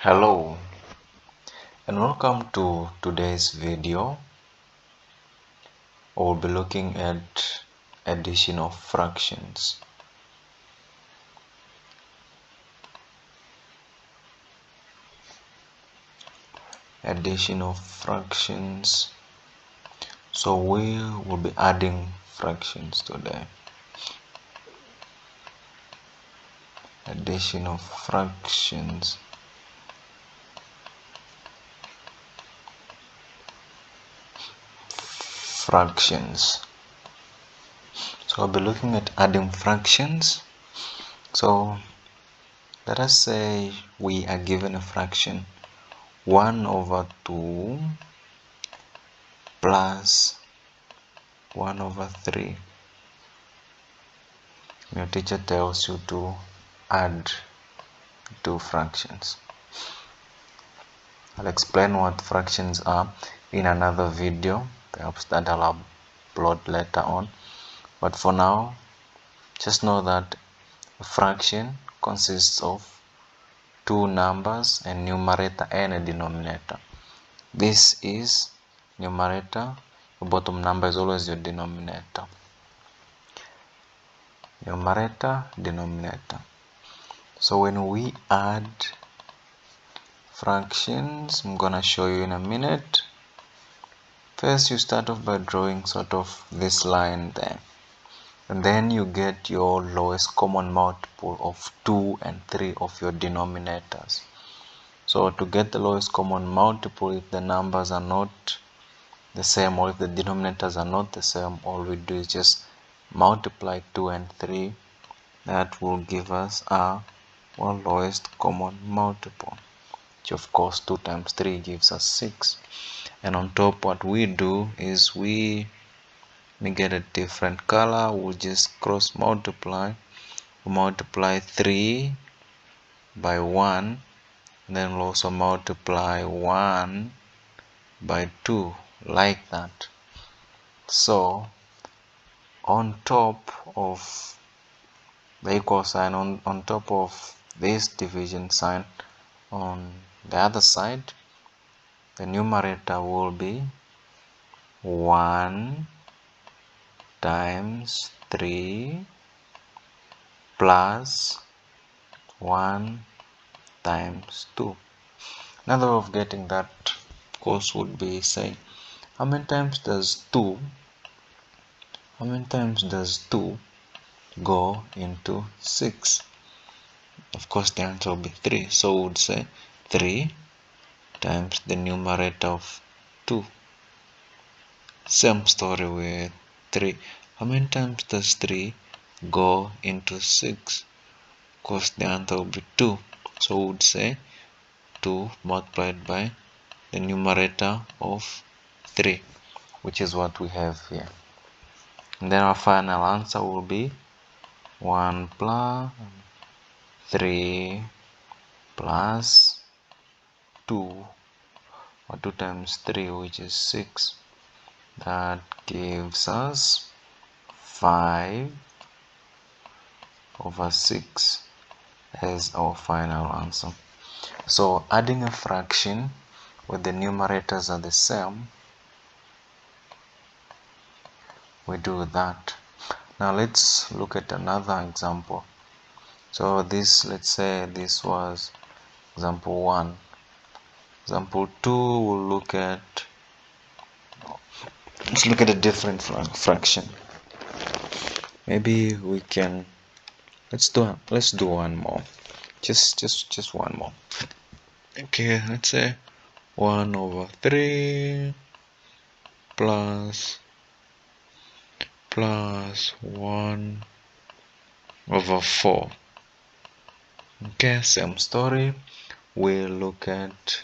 Hello and welcome to today's video. We'll be looking at addition of fractions. Addition of fractions. So we will be adding fractions today. Addition of fractions. So I'll be looking at adding fractions. So let us say we are given a fraction 1 over 2 plus 1 over 3. Your teacher tells you to add two fractions. I'll explain what fractions are in another video, perhaps that I'll upload later on. But for now, just know that a fraction consists of two numbers, a numerator and a denominator. This is numerator, the bottom number is always your denominator. Numerator, denominator. So when we add fractions, I'm gonna show you in a minute. First, you start off by drawing sort of this line there, and then you get your lowest common multiple of 2 and 3 of your denominators. So to get the lowest common multiple, if the numbers are not the same or if the denominators are not the same, all we do is just multiply 2 and 3. That will give us our lowest common multiple, which of course 2 times 3 gives us 6. And on top, what we do is we get a different color. We'll just cross multiply. We'll multiply 3 by 1, and then we'll also multiply 1 by 2, like that. So on top of the equal sign, on top of this division sign, on the other side, the numerator will be 1 times 3 plus 1 times 2. Another way of getting that, of course, would be saying how many times does 2 go into 6? Of course the answer will be 3. So we would say 3 times the numerator of 2. Same story with 3. How many times does 3 go into 6? Of course the answer will be 2. So we would say 2 multiplied by the numerator of 3, which is what we have here. And then our final answer will be 1 plus 3 plus 2, or 2 times 3, which is 6. That gives us 5 over 6 as our final answer. So adding a fraction where the numerators are the same, we do that. Now let's look at another example. So this, let's say this was example 1. Example 2, let's look at a different fraction. Maybe we can, let's do one more. Just one more. Okay, let's say 1 over 3 plus 1 over 4. Okay, same story. We look at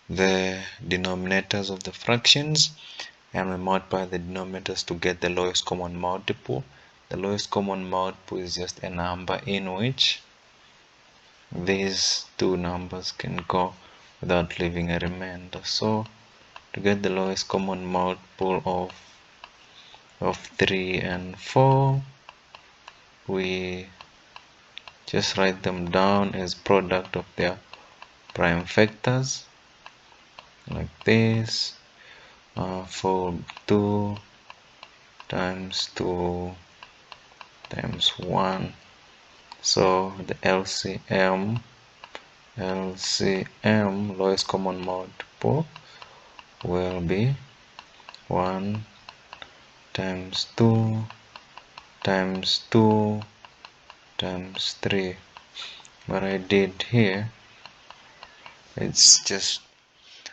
the denominators of the fractions and we multiply the denominators to get the lowest common multiple. The lowest common multiple is just a number in which these two numbers can go without leaving a remainder. So to get the lowest common multiple of 3 and 4, we just write them down as product of their prime factors like this. 4 2 times 2 times 1. So the LCM lowest common multiple will be 1 times 2 times 2 times 3. What I did here, it's just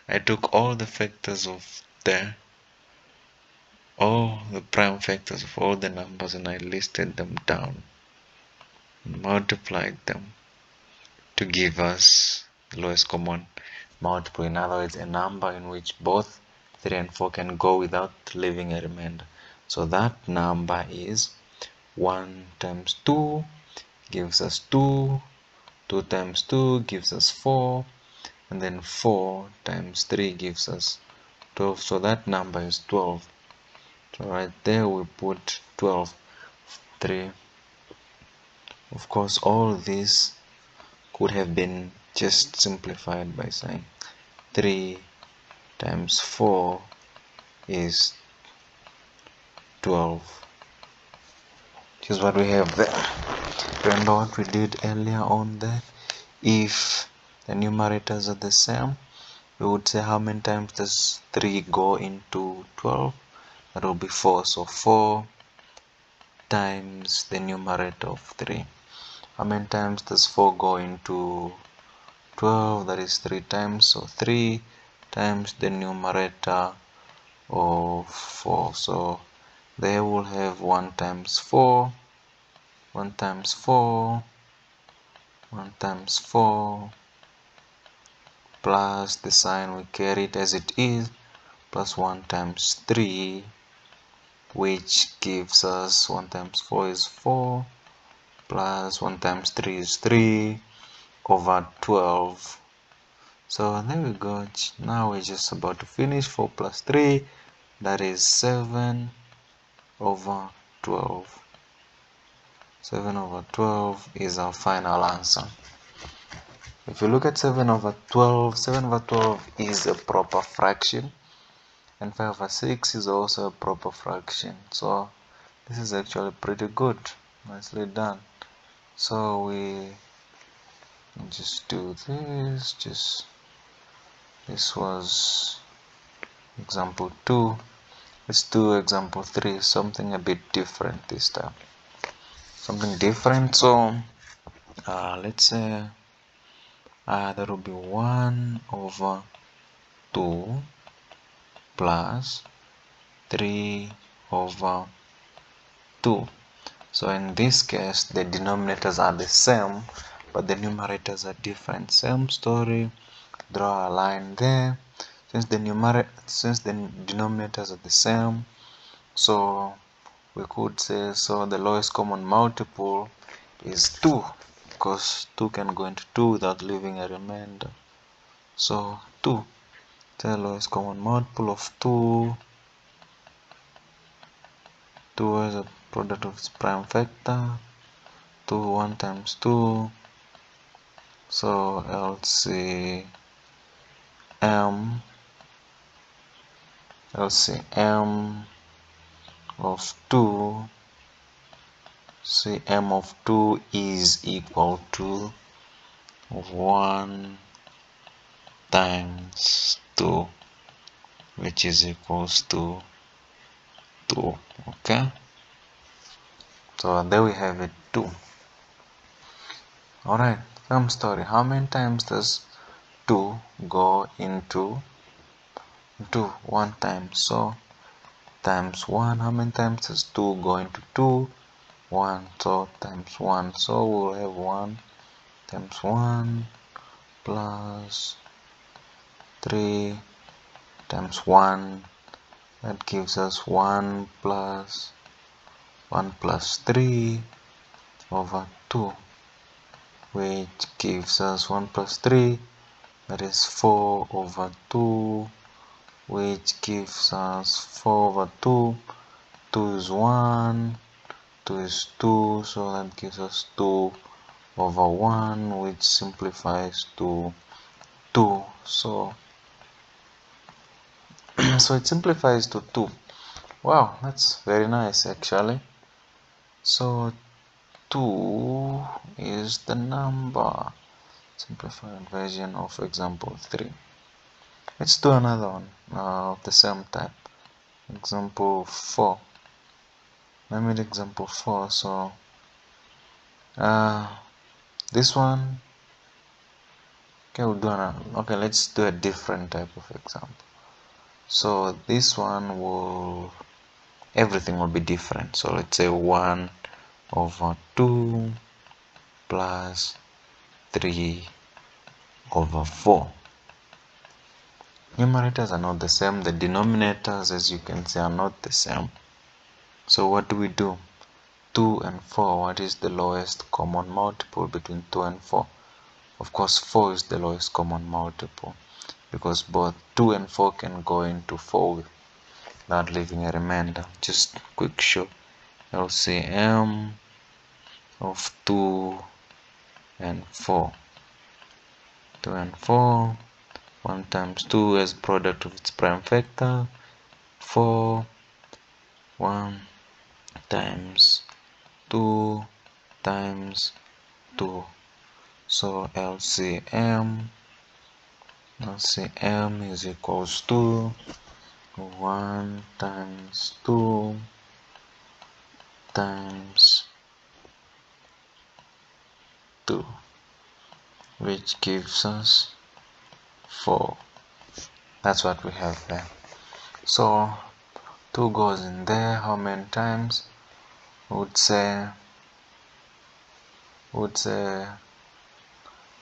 I took all the factors of all the prime factors of all the numbers, and I listed them down and multiplied them to give us the lowest common multiple. In other words, a number in which both 3 and 4 can go without leaving a remainder. So that number is 1 times 2 gives us 2, 2 times 2 gives us 4, and then 4 times 3 gives us 12. So that number is 12. So right there we put 12. 3. Of course, all this could have been just simplified by saying 3 times 4 is 12. Which is what we have there. Remember what we did earlier on there? If the numerators are the same, we would say how many times does 3 go into 12? That will be 4. So 4 times the numerator of 3. How many times does 4 go into 12? That is 3 times. So 3 times the numerator of 4. So there we'll have 1 times 4, 1 times 4, 1 times 4, plus the sign we carried as it is, plus 1 times 3, which gives us 1 times 4 is 4, plus 1 times 3 is 3 over 12. So there we go. Now we're just about to finish. 4 plus 3, that is 7 over 12. 7 over 12 is our final answer. If you look at 7 over 12, 7 over 12 is a proper fraction, and 5 over 6 is also a proper fraction. So this is actually pretty good. Nicely done. So we just do this. This was example 2. Let's do example 3. Something a bit different this time. Something different. So let's say that will be 1 over 2 plus 3 over 2. So in this case, the denominators are the same, but the numerators are different. Same story. Draw a line there. Since the denominators are the same, so we could say the lowest common multiple is 2, because 2 can go into 2 without leaving a remainder. So 2, the lowest common multiple of 2 is a product of its prime factor. 1 times 2. So LCM of 2, CM of 2 is equal to 1 times 2, which is equals to 2. Okay, so there we have it, 2. Alright, same story. How many times does 2 go into 2? 1 time. So times 1. How many times does 2 go into 2? 1. So times 1. So we'll have 1 times 1 plus 3 times 1. That gives us 1 plus 3 over 2, which gives us 1 plus 3, that is 4 over 2, which gives us 4 over 2. 2 is 1, 2 is 2, so that gives us 2 over 1, which simplifies to 2. So so it simplifies to 2. Wow, that's very nice actually. So 2 is the number. Simplified version of example 3. Let's do another one of the same type. Example 4. Let me do example 4. So this one, okay, we'll do another. Okay, let's do a different type of example. So this one will, everything will be different. So let's say 1 over 2 plus 3 over 4. Numerators are not the same. The denominators, as you can see, are not the same. So what do we do? 2 and 4, what is the lowest common multiple between 2 and 4? Of course, 4 is the lowest common multiple because both 2 and 4 can go into 4 without leaving a remainder. Just quick show. LCM of 2 and 4. 2 and 4. 1 times 2 as product of its prime factor. 4. 1 times 2 times 2. So LCM is equals to 1 times 2 times 2, which gives us 4. That's what we have there. So 2 goes in there. How many times? Would say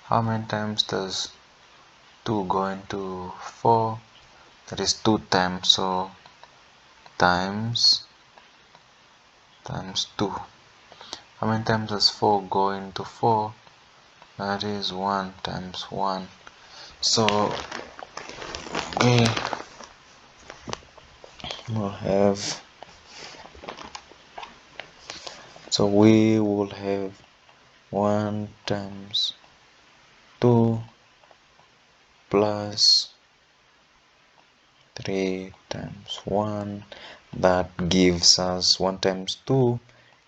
how many times does 2 go into 4? That is 2 times. So times 2. How many times does 4 go into 4? That is 1 times 1. So we will have we will have 1 times 2 plus 3 times 1. That gives us 1 times 2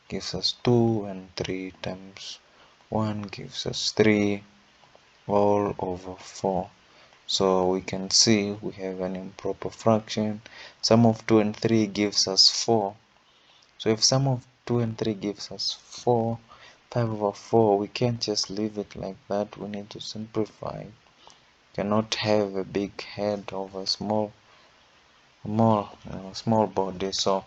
gives us 2, and 3 times 1 gives us 3 all over 4. So we can see we have an improper fraction. Sum of 2 and 3 gives us 4. So if sum of 2 and 3 gives us 4, 5 over 4, we can't just leave it like that. We need to simplify. Cannot have a big head over a small body. So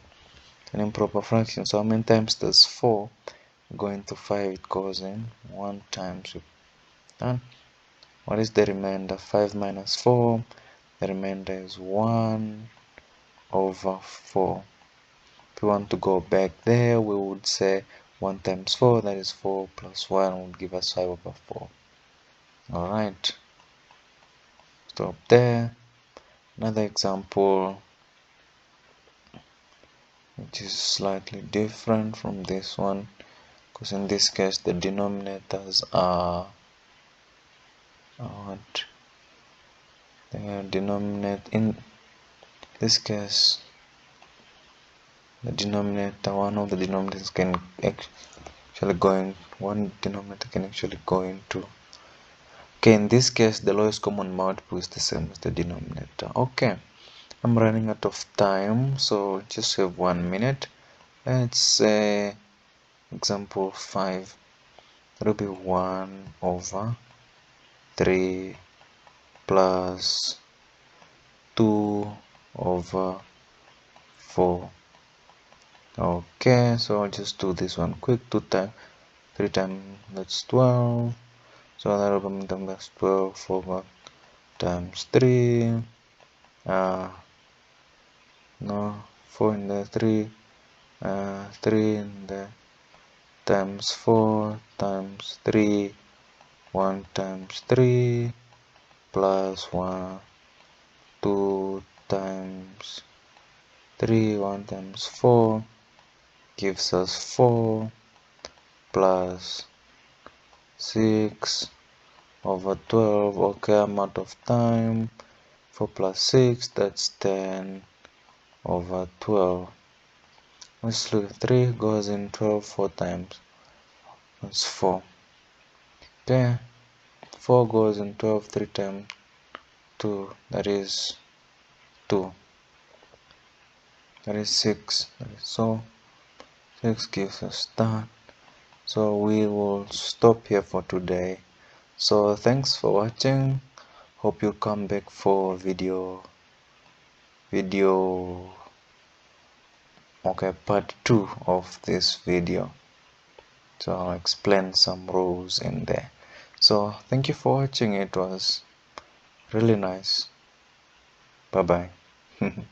an improper fraction. So how many times does 4 go into 5? It goes in 1 times. Done. What is the remainder? 5 minus 4. The remainder is 1 over 4. If we want to go back there, we would say 1 times 4, that is 4 plus 1 would give us 5 over 4. Alright, stop there. Another example which is slightly different from this one, because in this case the denominators are what? They are denominate in this case. The denominator, one of the denominators can actually go in, one denominator can actually go into. Okay, in this case, the lowest common multiple is the same as the denominator. Okay, I'm running out of time, so just have 1 minute. Let's say example 5. That will be 1 over 3 plus 2 over 4. Okay, so I'll just do this one quick. 2 times 3 times, that's 12. So that will become that's 12 over times 3. No, 4 in the 3. 3 in the times 4 times 3. 1 times 3 plus 1. 2 times 3. 1 times 4 gives us 4 plus 6 over 12. Okay, amount of time 4 plus 6, that's 10 over 12. Let's look at 3 goes in 12 4 times. That's 4. Okay, 4 goes in 12 3 times 2, that is 2. That is 6. So 6 gives us that. So we will stop here for today. So thanks for watching. Hope you come back for video okay, part 2 of this video. So I'll explain some rules in there. So thank you for watching. It was really nice. Bye bye.